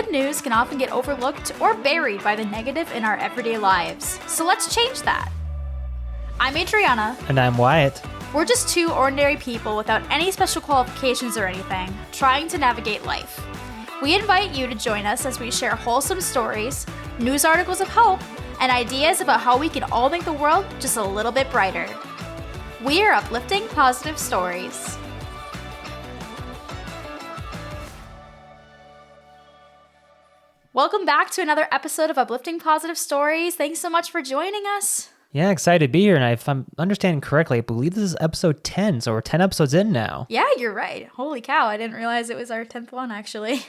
good news can often get overlooked or buried by the negative in our everyday lives. So let's change that. I'm Adrianna. And I'm Wyatt. We're just two ordinary people without any special qualifications or anything, trying to navigate life. We invite you to join us as we share wholesome stories, news articles of hope, and ideas about how we can all make the world just a little bit brighter. We are Uplifting Positive Stories. Welcome back to another episode of Uplifting Positive Stories. Thanks so much for joining us. Yeah, excited to be here. And if I'm understanding correctly, I believe this is episode 10, so we're 10 episodes in now. Yeah, you're right. Holy cow, I didn't realize it was our 10th one, actually.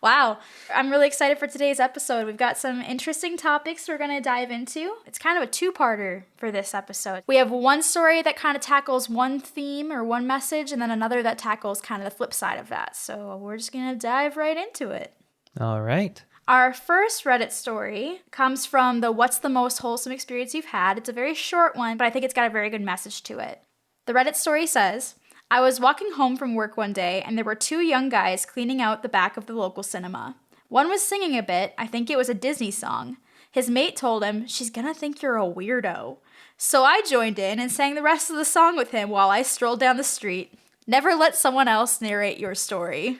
Wow. I'm really excited for today's episode. We've got some interesting topics we're going to dive into. It's kind of a two-parter for this episode. We have one story that kind of tackles one theme or one message, and then another that tackles kind of the flip side of that. So we're just going to dive right into it. All right. Our first Reddit story comes from the What's the Most Wholesome Experience You've Had? It's a very short one, but I think it's got a very good message to it. The Reddit story says, I was walking home from work one day and there were two young guys cleaning out the back of the local cinema. One was singing a bit, I think it was a Disney song. His mate told him, she's gonna think you're a weirdo. So I joined in and sang the rest of the song with him while I strolled down the street. Never let someone else narrate your story.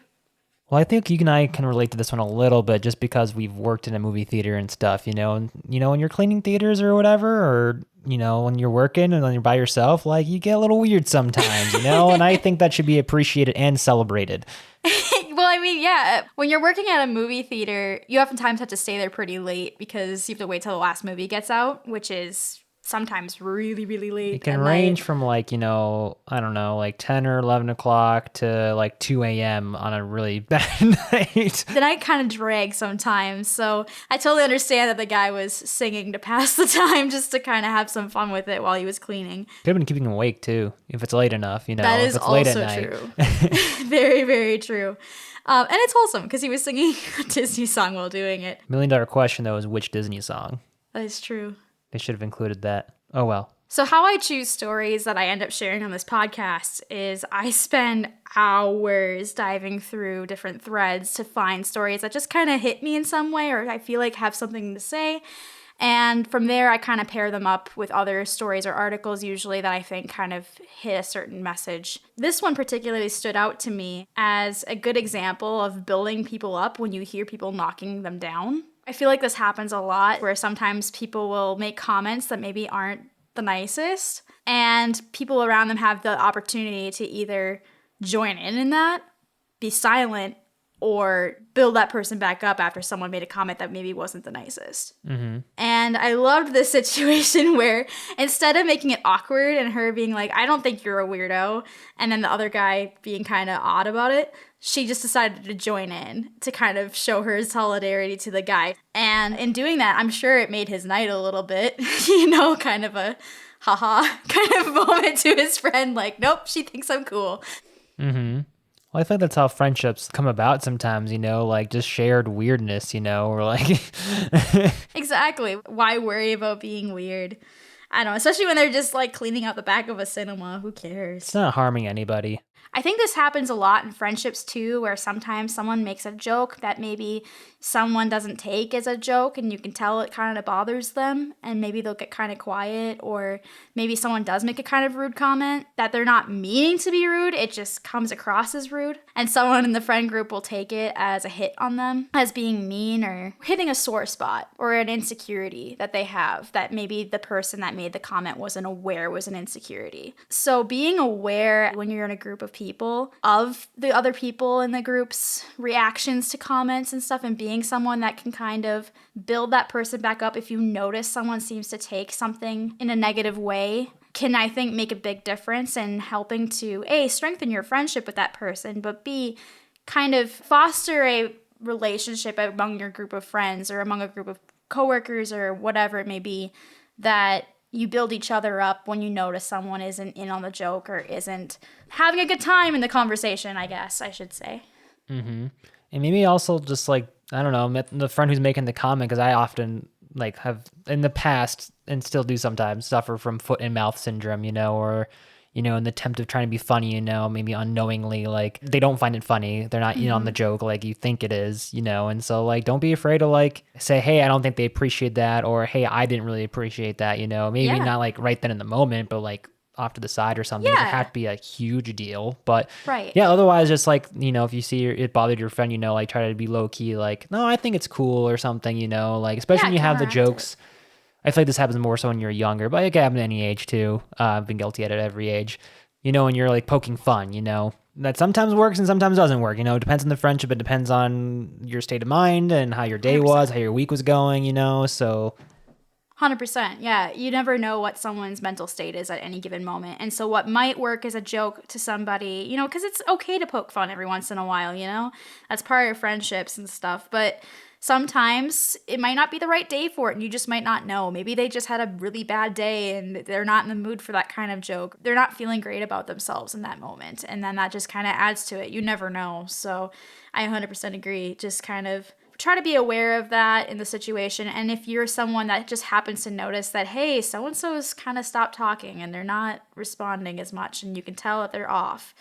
Well, I think you and I can relate to this one a little bit just because we've worked in a movie theater and stuff, and, when you're cleaning theaters or whatever, or, when you're working and then you're by yourself, like, you get a little weird sometimes, and I think that should be appreciated and celebrated. Well, I mean, yeah, when you're working at a movie theater, you oftentimes have to stay there pretty late because you have to wait till the last movie gets out, which is sometimes really, really late. It can range from I don't know, like 10 or 11 o'clock to like 2 a.m. on a really bad night. The night kind of drags sometimes, so I totally understand that the guy was singing to pass the time just to kind of have some fun with it while he was cleaning. Could have been keeping him awake too, if it's late enough, That is if it's late also at night. True. Very, very true. And it's wholesome because he was singing a Disney song while doing it. $1 million question though is which Disney song? That is true. They should have included that. Oh well. So how I choose stories that I end up sharing on this podcast is I spend hours diving through different threads to find stories that just kind of hit me in some way or I feel like have something to say. And from there, I kind of pair them up with other stories or articles usually that I think kind of hit a certain message. This one particularly stood out to me as a good example of building people up when you hear people knocking them down. I feel like this happens a lot where sometimes people will make comments that maybe aren't the nicest and people around them have the opportunity to either join in that, be silent, or build that person back up after someone made a comment that maybe wasn't the nicest. Mm-hmm. And I loved this situation where instead of making it awkward and her being like, I don't think you're a weirdo, and then the other guy being kind of odd about it, she just decided to join in to kind of show her solidarity to the guy. And in doing that, I'm sure it made his night a little bit, kind of a haha kind of moment to his friend, like, nope, she thinks I'm cool. Mm-hmm. Well, I think that's how friendships come about sometimes, like just shared weirdness, or like... Exactly. Why worry about being weird? I don't know, especially when they're just like cleaning out the back of a cinema. Who cares? It's not harming anybody. I think this happens a lot in friendships too, where sometimes someone makes a joke that maybe someone doesn't take as a joke and you can tell it kind of bothers them and maybe they'll get kind of quiet, or maybe someone does make a kind of rude comment that they're not meaning to be rude, it just comes across as rude, and someone in the friend group will take it as a hit on them, as being mean or hitting a sore spot or an insecurity that they have that maybe the person that made the comment wasn't aware was an insecurity. So being aware when you're in a group of people of the other people in the group's reactions to comments and stuff, and being someone that can kind of build that person back up if you notice someone seems to take something in a negative way can, I think, make a big difference in helping to A, strengthen your friendship with that person, but B, kind of foster a relationship among your group of friends or among a group of coworkers or whatever it may be, that you build each other up when you notice someone isn't in on the joke or isn't having a good time in the conversation, I guess I should say. Mm-hmm. And maybe also just like, I don't know, the friend who's making the comment, because I often have in the past and still do sometimes suffer from foot and mouth syndrome, or in the attempt of trying to be funny, maybe unknowingly, like they don't find it funny. They're not in on the joke like you think it is, and so like don't be afraid to like say, hey, I don't think they appreciate that, or hey, I didn't really appreciate that, maybe Yeah. not like right then in the moment, but like off to the side or something. It doesn't have to be a huge deal, but Right. yeah, otherwise just like, if you see it bothered your friend, like try to be low key, like, no, I think it's cool or something, like especially when you have the jokes. I feel like this happens more so when you're younger, but it can happen at any age too. I've been guilty at it every age, and you're like poking fun, that sometimes works and sometimes doesn't work. It depends on the friendship. It depends on your state of mind and how your day 100%. was, how your week was going, so 100%. Yeah. You never know what someone's mental state is at any given moment. And so what might work as a joke to somebody, because it's okay to poke fun every once in a while, that's part of friendships and stuff. But sometimes it might not be the right day for it and you just might not know. Maybe they just had a really bad day and they're not in the mood for that kind of joke. They're not feeling great about themselves in that moment. And then that just kind of adds to it. You never know. So I 100% agree. Just kind of try to be aware of that in the situation. And if you're someone that just happens to notice that, hey, so-and-so's kind of stopped talking and they're not responding as much and you can tell that they're off,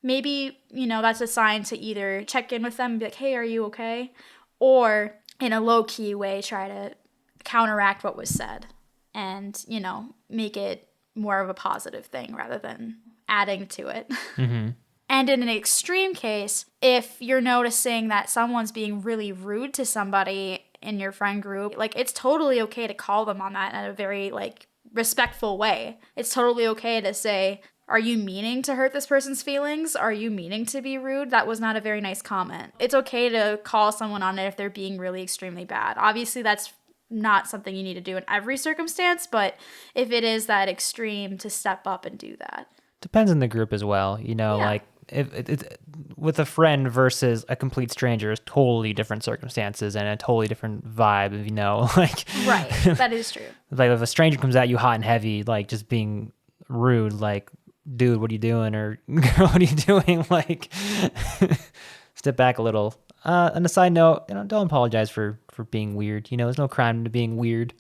maybe, that's a sign to either check in with them and be like, hey, are you okay? Or in a low-key way, try to counteract what was said and, make it more of a positive thing rather than adding to it. Mm-hmm. And in an extreme case, if you're noticing that someone's being really rude to somebody in your friend group, like it's totally okay to call them on that in a very like respectful way. It's totally okay to say, are you meaning to hurt this person's feelings? Are you meaning to be rude? That was not a very nice comment. It's okay to call someone on it if they're being really extremely bad. Obviously, that's not something you need to do in every circumstance, but if it is that extreme, to step up and do that. Depends on the group as well, like if it's with a friend versus a complete stranger is totally different circumstances and a totally different vibe, like right. That is true. Like if a stranger comes at you hot and heavy, like just being rude, like, dude, what are you doing? Or girl, what are you doing? Like step back a little. On a side note, don't apologize for being weird. There's no crime to being weird.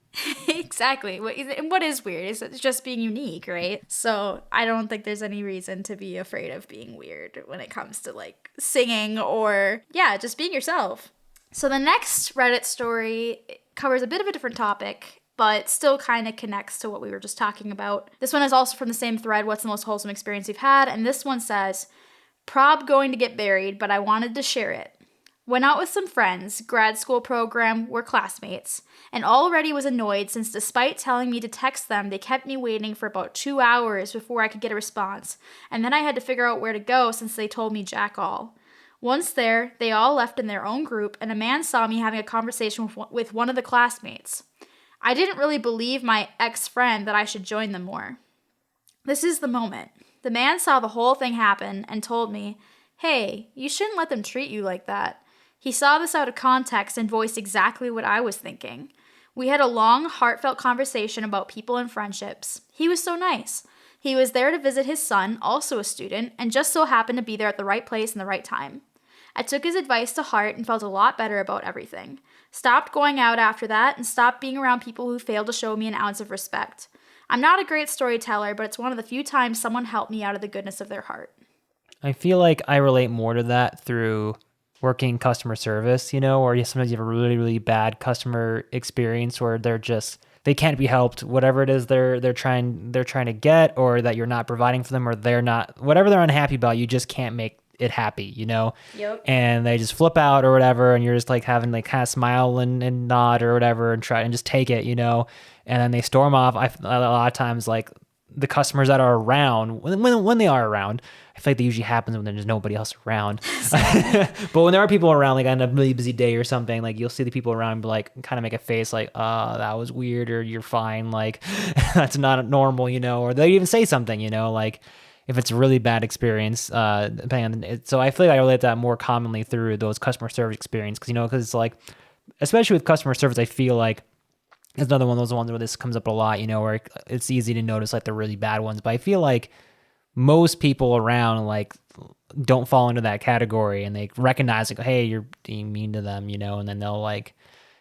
Exactly. What is weird is it's just being unique, right? So I don't think there's any reason to be afraid of being weird when it comes to like singing or just being yourself. So the next Reddit story covers a bit of a different topic, but still kind of connects to what we were just talking about. This one is also from the same thread, what's the most wholesome experience you've had? And this one says, prob going to get buried, but I wanted to share it. Went out with some friends, grad school program, we're classmates, and already was annoyed since despite telling me to text them, they kept me waiting for about 2 hours before I could get a response, and then I had to figure out where to go since they told me jack all. Once there, they all left in their own group, and a man saw me having a conversation with one of the classmates. I didn't really believe my ex-friend that I should join them more. This is the moment. The man saw the whole thing happen and told me, hey, you shouldn't let them treat you like that. He saw this out of context and voiced exactly what I was thinking. We had a long, heartfelt conversation about people and friendships. He was so nice. He was there to visit his son, also a student, and just so happened to be there at the right place and the right time. I took his advice to heart and felt a lot better about everything. Stopped going out after that and stopped being around people who failed to show me an ounce of respect. I'm not a great storyteller, but it's one of the few times someone helped me out of the goodness of their heart. I feel like I relate more to that through working customer service, or sometimes you have a really, really bad customer experience where they can't be helped, whatever it is they're trying to get, or that you're not providing for them, or they're not, whatever they're unhappy about, you just can't make it happy, Yep. And they just flip out or whatever, and you're just like having like kind of smile and nod or whatever and try and just take it, and then they storm off. A lot of times, like the customers that are around, when they are around, I feel like that usually happens when there's nobody else around. But when there are people around, like on a really busy day or something, like you'll see the people around be like, kind of make a face like, that was weird, or you're fine, like that's not normal, or they even say something, like if it's a really bad experience, depending on it. So I feel like I relate that more commonly through those customer service experience, because it's like, especially with customer service, I feel like it's another one of those ones where this comes up a lot, where it's easy to notice like the really bad ones. But I feel like most people around like don't fall into that category, and they recognize like, hey, you're being mean to them, and then they'll like,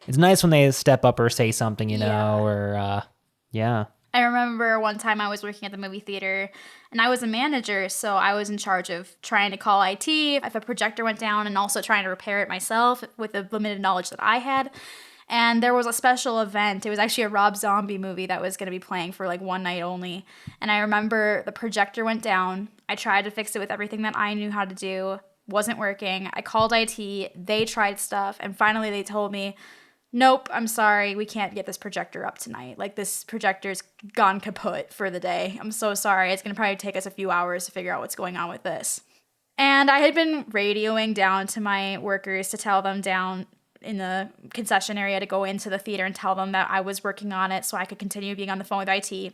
it's nice when they step up or say something, or yeah. I remember one time I was working at the movie theater and I was a manager, so I was in charge of trying to call IT if a projector went down and also trying to repair it myself with the limited knowledge that I had. And there was a special event. It was actually a Rob Zombie movie that was going to be playing for like one night only. And I remember the projector went down. I tried to fix it with everything that I knew how to do. Wasn't working. I called IT. They tried stuff. And finally they told me, nope, I'm sorry, we can't get this projector up tonight. Like, this projector's gone kaput for the day. I'm so sorry. It's going to probably take us a few hours to figure out what's going on with this. And I had been radioing down to my workers to tell them down in the concession area to go into the theater and tell them that I was working on it so I could continue being on the phone with IT.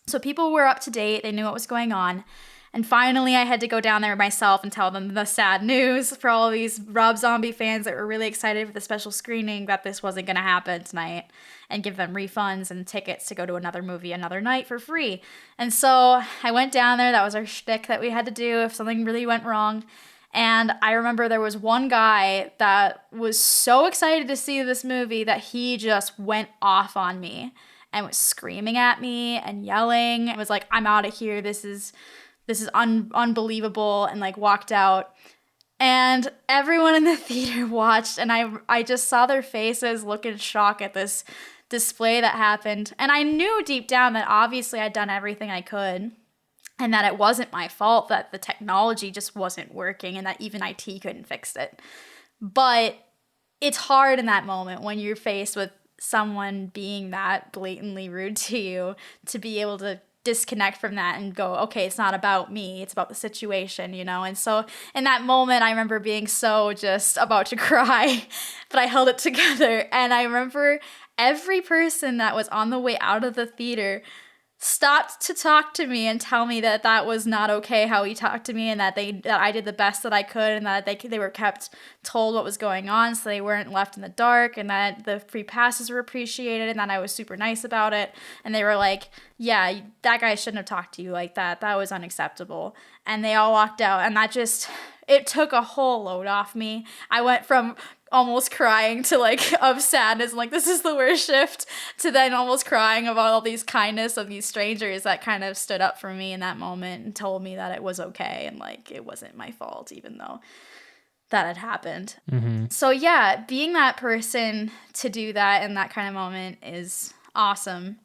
So people were up to date. They knew what was going on. And finally, I had to go down there myself and tell them the sad news for all these Rob Zombie fans that were really excited for the special screening that this wasn't going to happen tonight, and give them refunds and tickets to go to another movie another night for free. And so I went down there. That was our shtick that we had to do if something really went wrong. And I remember there was one guy that was so excited to see this movie that he just went off on me and was screaming at me and yelling. It was like, I'm out of here. This is unbelievable, and like walked out. And everyone in the theater watched, and I just saw their faces look in shock at this display that happened. And I knew deep down that obviously I'd done everything I could, and that it wasn't my fault, that the technology just wasn't working, and that even IT couldn't fix it. But it's hard in that moment when you're faced with someone being that blatantly rude to you to be able to disconnect from that and go, okay, it's not about me, it's about the situation, you know? And so in that moment, I remember being so just about to cry, but I held it together. And I remember every person that was on the way out of the theater stopped to talk to me and tell me that that was not okay how he talked to me, and that I did the best that I could, and that they were kept told what was going on so they weren't left in the dark, and that the free passes were appreciated, and that I was super nice about it. And they were like, yeah, that guy shouldn't have talked to you like that. That was unacceptable. And they all walked out, and that just, it took a whole load off me. I went from almost crying to like of sadness and like this is the worst shift, to then almost crying about all these kindness of these strangers that kind of stood up for me in that moment and told me that it was okay and like it wasn't my fault even though that had happened. Mm-hmm. So yeah, being that person to do that in that kind of moment is awesome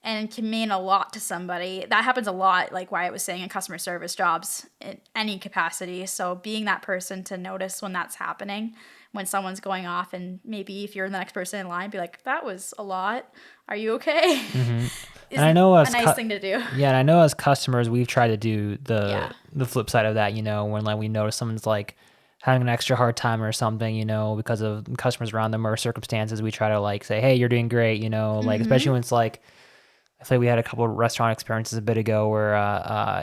and can mean a lot to somebody. That happens a lot, like Wyatt was saying, in customer service jobs in any capacity. So being that person to notice when that's happening, when someone's going off, and maybe if you're the next person in line, be like, that was a lot. Are you okay? Mm-hmm. And I know a nice thing to do. Yeah, and I know as customers, we've tried to do the flip side of that, you know, when like we notice someone's like having an extra hard time or something, you know, because of customers around them or circumstances, we try to like say, hey, you're doing great, you know, like especially when it's like, I feel like we had a couple of restaurant experiences a bit ago where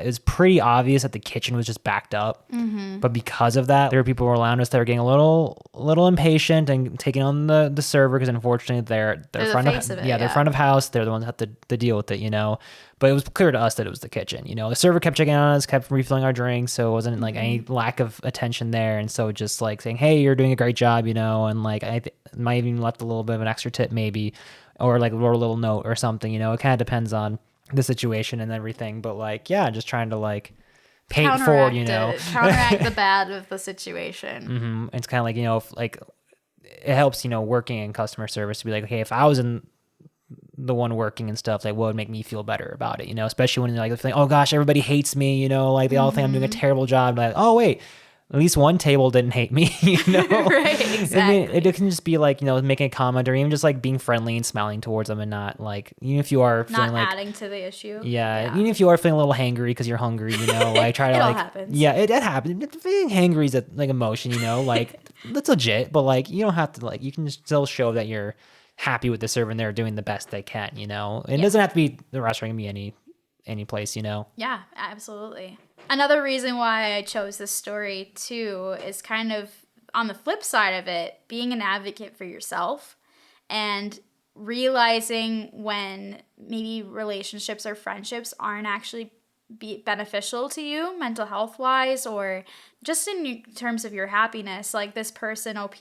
it was pretty obvious that the kitchen was just backed up. Mm-hmm. But because of that, there were people around us that were getting a little impatient and taking on the server, because unfortunately they're front they're front of house. They're the ones that have to deal with it, you know. But it was clear to us that it was the kitchen. You know, the server kept checking on us, kept refilling our drinks, so it wasn't like any lack of attention there. And so just like saying, hey, you're doing a great job, you know, and like I might even left a little bit of an extra tip maybe, or like wrote a little note or something, you know. It kind of depends on the situation and everything, but like, yeah, just trying to like pay it forward, you know. Counteract the bad of the situation. Mm-hmm. It's kind of like, you know, if, like it helps, you know, working in customer service to be like, okay, if I was in the one working and stuff, like what would make me feel better about it, you know, especially when like, oh gosh, everybody hates me, you know, like they all think I'm doing a terrible job. Like, oh wait, at least one table didn't hate me, you know? Right, exactly. I mean, it can just be like, you know, making a comment or even just like being friendly and smiling towards them and not like, even if you are feeling like adding to the issue. Yeah, even if you are feeling a little hangry because you're hungry, you know, like try to it like, all happens. Yeah, it happens. Being hangry is a like emotion, you know, like that's legit, but like you don't have to like, you can just still show that you're happy with the server and they're doing the best they can, you know. It doesn't have to be the restaurant, it can be any place, you know. Yeah, absolutely. Another reason why I chose this story too is kind of on the flip side of it, being an advocate for yourself and realizing when maybe relationships or friendships aren't actually beneficial to you mental health wise or just in terms of your happiness. Like this person, OP,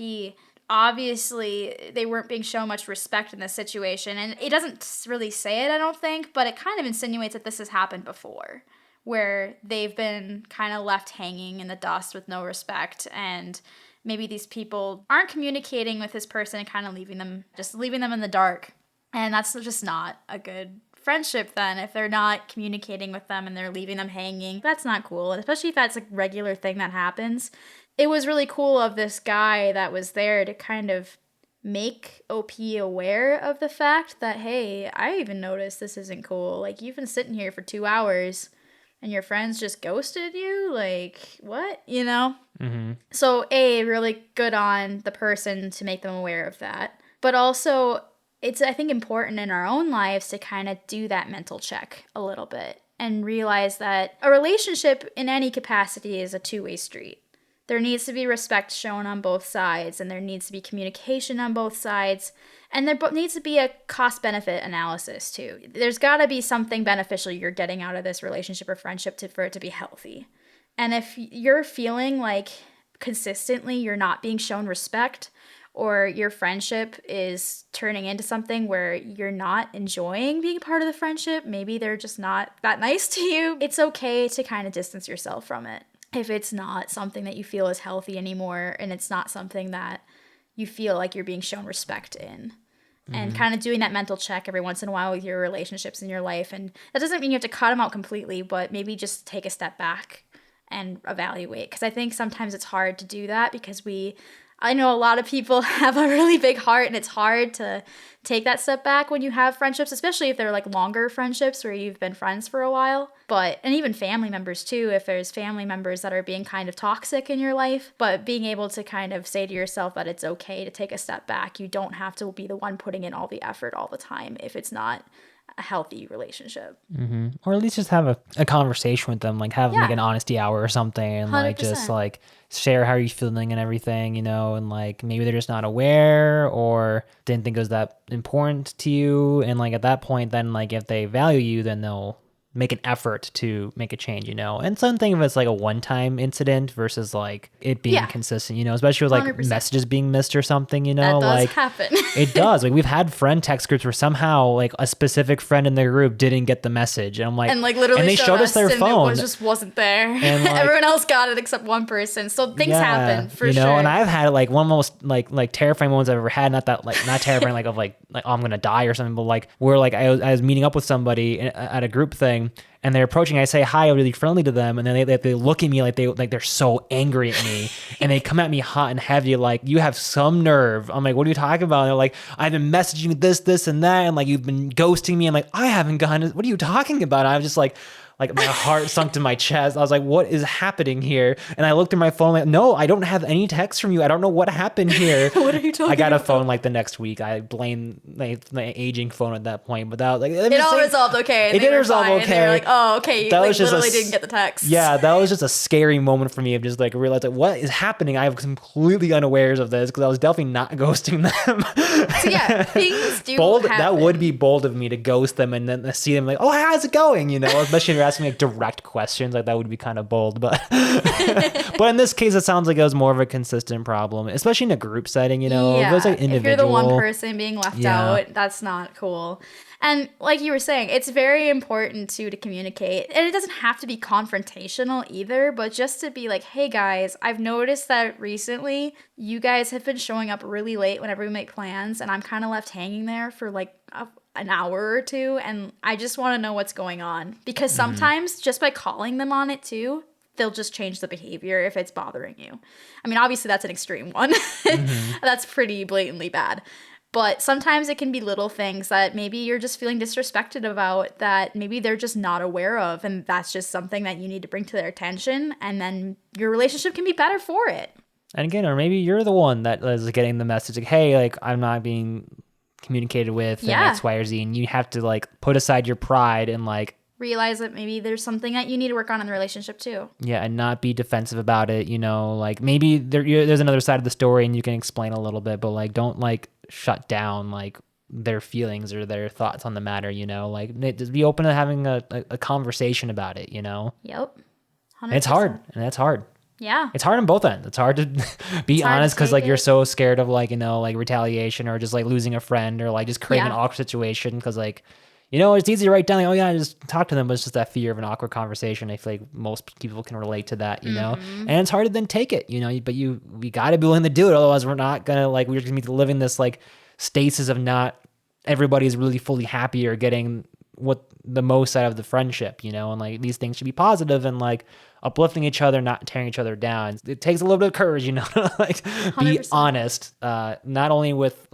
obviously they weren't being shown much respect in this situation. And it doesn't really say it, I don't think, but it kind of insinuates that this has happened before, where they've been kind of left hanging in the dust with no respect, and maybe these people aren't communicating with this person and kind of leaving them in the dark. And that's just not a good friendship then, if they're not communicating with them and they're leaving them hanging. That's not cool, and especially if that's a regular thing that happens. It was really cool of this guy that was there to kind of make OP aware of the fact that, hey, I even noticed this isn't cool. Like, you've been sitting here for 2 hours and your friends just ghosted you? Like, what? You know? Mm-hmm. So, really good on the person to make them aware of that. But also, it's, I think, important in our own lives to kind of do that mental check a little bit and realize that a relationship in any capacity is a two-way street. There needs to be respect shown on both sides, and there needs to be communication on both sides, and there needs to be a cost-benefit analysis too. There's got to be something beneficial you're getting out of this relationship or friendship for it to be healthy. And if you're feeling like consistently you're not being shown respect, or your friendship is turning into something where you're not enjoying being part of the friendship, maybe they're just not that nice to you, it's okay to kind of distance yourself from it. If it's not something that you feel is healthy anymore, and it's not something that you feel like you're being shown respect in. And kind of doing that mental check every once in a while with your relationships in your life. And that doesn't mean you have to cut them out completely, but maybe just take a step back and evaluate. Because I think sometimes it's hard to do that because I know a lot of people have a really big heart, and it's hard to take that step back when you have friendships, especially if they're like longer friendships where you've been friends for a while. And even family members too, if there's family members that are being kind of toxic in your life, but being able to kind of say to yourself that it's okay to take a step back. You don't have to be the one putting in all the effort all the time if it's not a healthy relationship. Mm-hmm. Or at least just have a conversation with them, like have like an honesty hour or something, and 100%. like just like share how you're feeling and everything, you know, and like maybe they're just not aware or didn't think it was that important to you. And like at that point, then like if they value you, then they'll make an effort to make a change, you know. And something if it's like a one-time incident versus like it being consistent, you know, especially with like 100%. messages being missed or something, you know. That does like happen. It does. Like we've had friend text groups where somehow like a specific friend in their group didn't get the message, and I'm like, and like literally and they showed us their phone. It just wasn't there. And like, everyone else got it except one person. So things happen for you know, sure. And I've had like one of the most like terrifying moments I've ever had. Not that like not terrifying like of like oh, I'm gonna die or something, but like where like I was meeting up with somebody at a group thing, and they're approaching. I say hi, really friendly to them, and then they look at me like they're so angry at me, and they come at me hot and heavy, like you have some nerve. I'm like, what are you talking about? And they're like, I've been messaging this and that, and like you've been ghosting me. I'm like, I haven't gotten. What are you talking about? And I'm just like my heart sunk to my chest. I was like, what is happening here? And I looked at my phone like, no, I don't have any text from you. I don't know what happened here. What are you talking about? I got a phone like the next week. I blame my aging phone at that point, but that was like, it all resolved okay. It did resolve okay. They were like, oh, okay, that like was just literally didn't get the text. Yeah, that was just a scary moment for me of just like realizing what is happening. I was completely unawares of this because I was definitely not ghosting them. So yeah, things do happen. That would be bold of me to ghost them and then see them like, oh, how's it going? You know, especially if you're asking me like direct questions, like that would be kind of bold, but but in this case it sounds like it was more of a consistent problem, especially in a group setting, you know. If it was like individual, if you're the one person being left out, that's not cool. And like you were saying, it's very important to communicate, and it doesn't have to be confrontational either, but just to be like, hey guys, I've noticed that recently you guys have been showing up really late whenever we make plans, and I'm kind of left hanging there for like an hour or two, and I just want to know what's going on. Because sometimes just by calling them on it too, they'll just change the behavior if it's bothering you. I mean, obviously that's an extreme one. That's pretty blatantly bad. But sometimes it can be little things that maybe you're just feeling disrespected about that maybe they're just not aware of, and that's just something that you need to bring to their attention, and then your relationship can be better for it. And again, or maybe you're the one that is getting the message like, hey, like I'm not being communicated with and X, Y, or Z, and you have to like put aside your pride and like realize that maybe there's something that you need to work on in the relationship too. Yeah, and not be defensive about it, you know, like maybe there's another side of the story and you can explain a little bit, but like don't like shut down like their feelings or their thoughts on the matter, you know, like just be open to having a conversation about it, you know. Yep. 100%. And it's hard, and that's hard. Yeah. It's hard on both ends. It's hard to be honest because like you're so scared of like, like retaliation or just like losing a friend or like just creating an awkward situation because like, it's easy to write down like, oh yeah, just talk to them, but it's just that fear of an awkward conversation. I feel like most people can relate to that, and it's hard to then take it, but we got to be willing to do it. Otherwise we're not gonna like, we're just gonna be living this like stasis of not everybody's really fully happy or getting what the most out of the friendship, and like these things should be positive and like uplifting each other, not tearing each other down. It takes a little bit of courage, to like 100%. Be honest, not only with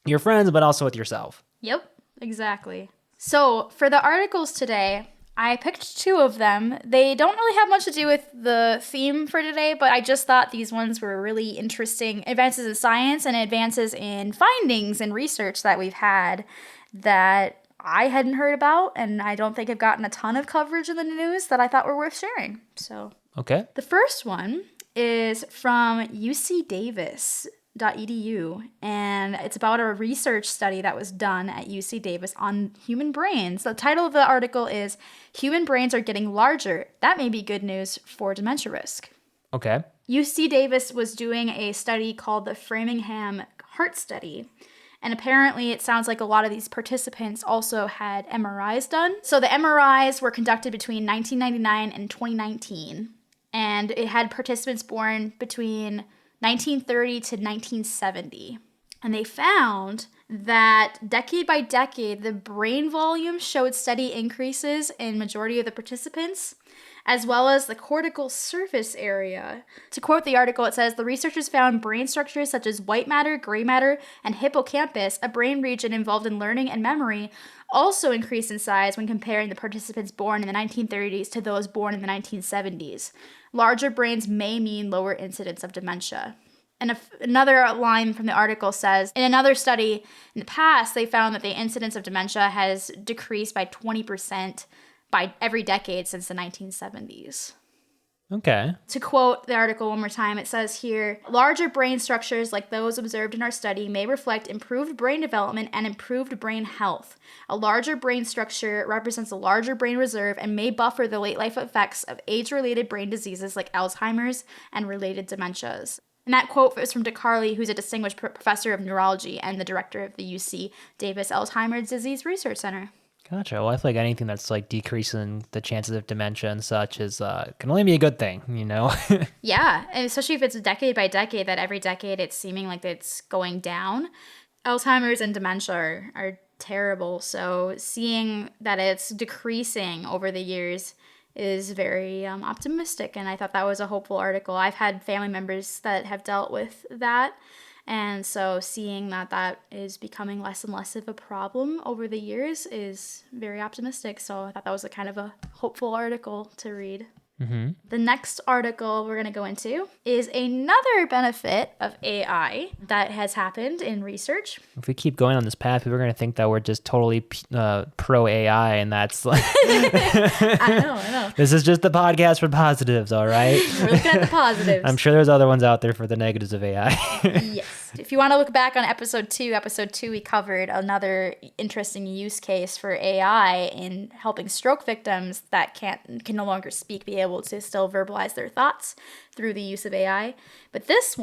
your friends, but also with yourself. Yep, exactly. So for the articles today, I picked 2 of them. They don't really have much to do with the theme for today, but I just thought these ones were really interesting advances in science and advances in findings and research that we've had that I hadn't heard about, and I don't think have gotten a ton of coverage in the news that I thought were worth sharing. So, okay. The first one is from ucdavis.edu, and it's about a research study that was done at UC Davis on human brains. The title of the article is "Human Brains Are Getting Larger. That May Be Good News for Dementia Risk." Okay. UC Davis was doing a study called the Framingham Heart Study. And apparently it sounds like a lot of these participants also had MRIs done. So the MRIs were conducted between 1999 and 2019. And it had participants born between 1930 to 1970. And they found that decade by decade, the brain volume showed steady increases in majority of the participants, as well as the cortical surface area. To quote the article, it says, the researchers found brain structures such as white matter, gray matter, and hippocampus, a brain region involved in learning and memory, also increased in size when comparing the participants born in the 1930s to those born in the 1970s. Larger brains may mean lower incidence of dementia. And another line from the article says, in another study in the past, they found that the incidence of dementia has decreased by 20% by every decade since the 1970s. Okay. To quote the article one more time, it says here, larger brain structures like those observed in our study may reflect improved brain development and improved brain health. A larger brain structure represents a larger brain reserve and may buffer the late life effects of age-related brain diseases like Alzheimer's and related dementias. And that quote is from DeCarli, who's a distinguished professor of neurology and the director of the UC Davis Alzheimer's Disease Research Center. Gotcha. Well, I feel like anything that's like decreasing the chances of dementia and such is can only be a good thing, Yeah, and especially if it's decade by decade, that every decade it's seeming like it's going down. Alzheimer's and dementia are terrible, so seeing that it's decreasing over the years is very optimistic, and I thought that was a hopeful article. I've had family members that have dealt with that, and so seeing that is becoming less and less of a problem over the years is very optimistic. So I thought that was a kind of a hopeful article to read. Mm-hmm. The next article we're going to go into is another benefit of AI that has happened in research. If we keep going on this path, people are going to think that we're just totally pro AI, and that's like... I know. This is just the podcast for positives, all right? We're looking at the positives. I'm sure there's other ones out there for the negatives of AI. Yes. If you want to look back on episode 2, we covered another interesting use case for AI in helping stroke victims that can no longer speak be able to still verbalize their thoughts through the use of AI. But this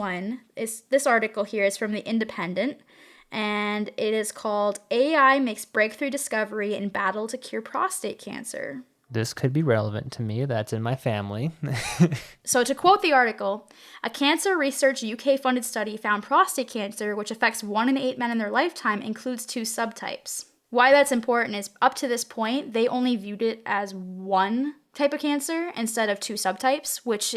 article here is from The Independent, and it is called AI Makes Breakthrough Discovery in Battle to Cure Prostate Cancer. This could be relevant to me. That's in my family. So to quote the article, a cancer research UK-funded study found prostate cancer, which affects 1 in 8 men in their lifetime, includes 2 subtypes. Why that's important is up to this point, they only viewed it as one type of cancer instead of 2 subtypes, which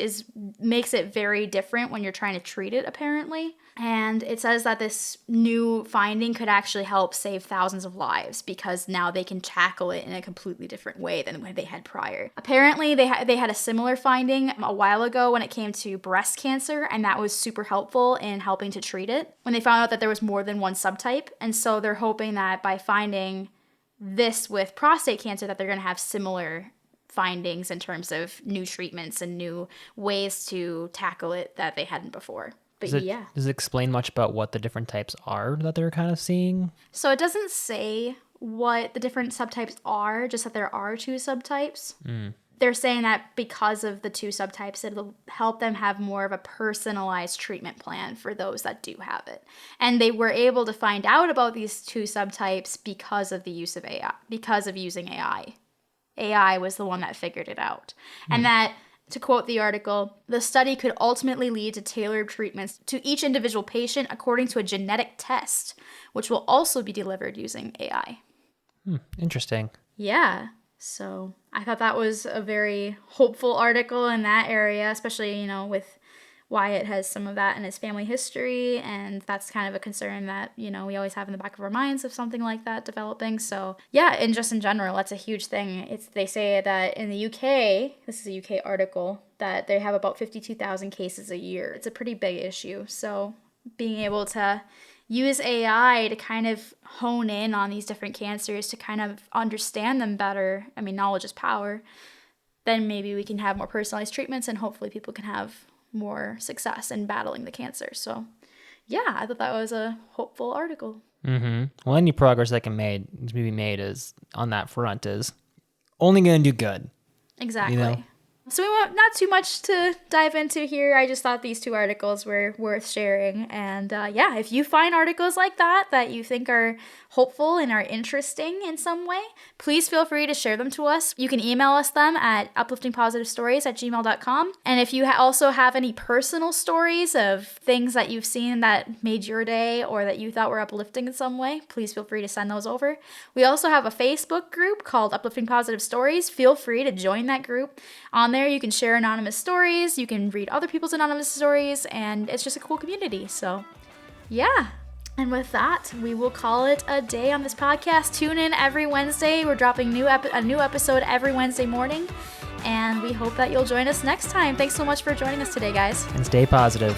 makes it very different when you're trying to treat it, apparently. And it says that this new finding could actually help save thousands of lives because now they can tackle it in a completely different way than what they had prior. Apparently, they had a similar finding a while ago when it came to breast cancer, and that was super helpful in helping to treat it when they found out that there was more than one subtype. And so they're hoping that by finding this with prostate cancer that they're going to have similar findings in terms of new treatments and new ways to tackle it that they hadn't before. But does it explain much about what the different types are that they're kind of seeing? So it doesn't say what the different subtypes are, just that there are 2 subtypes. they're saying that because of the two subtypes, it'll help them have more of a personalized treatment plan for those that do have it. And they were able to find out about these two subtypes because of the use of AI, because of using AI. AI was the one that figured it out. And that, to quote the article, the study could ultimately lead to tailored treatments to each individual patient according to a genetic test, which will also be delivered using AI. Interesting. Yeah. So I thought that was a very hopeful article in that area, especially, with Wyatt has some of that in his family history. And that's kind of a concern that, we always have in the back of our minds of something like that developing. So yeah, and just in general, that's a huge thing. They say that in the UK, this is a UK article, that they have about 52,000 cases a year. It's a pretty big issue. So being able to use AI to kind of hone in on these different cancers to kind of understand them better. I mean, knowledge is power. Then maybe we can have more personalized treatments and hopefully people can have more success in battling the cancer. So yeah, I thought that was a hopeful article. Well, any progress that can be made is on that front is only going to do good. Exactly. So we want not too much to dive into here. I just thought these two articles were worth sharing. And yeah, if you find articles like that you think are hopeful and are interesting in some way, please feel free to share them to us. You can email us them at upliftingpositivestories@gmail.com. And if you also have any personal stories of things that you've seen that made your day or that you thought were uplifting in some way, please feel free to send those over. We also have a Facebook group called Uplifting Positive Stories. Feel free to join that group. On there, you can share anonymous stories, you can read other people's anonymous stories, and it's just a cool community. So, yeah. And with that, we will call it a day on this podcast. Tune in every Wednesday. We're dropping a new episode every Wednesday morning, and we hope that you'll join us next time. Thanks so much for joining us today, guys. And stay positive.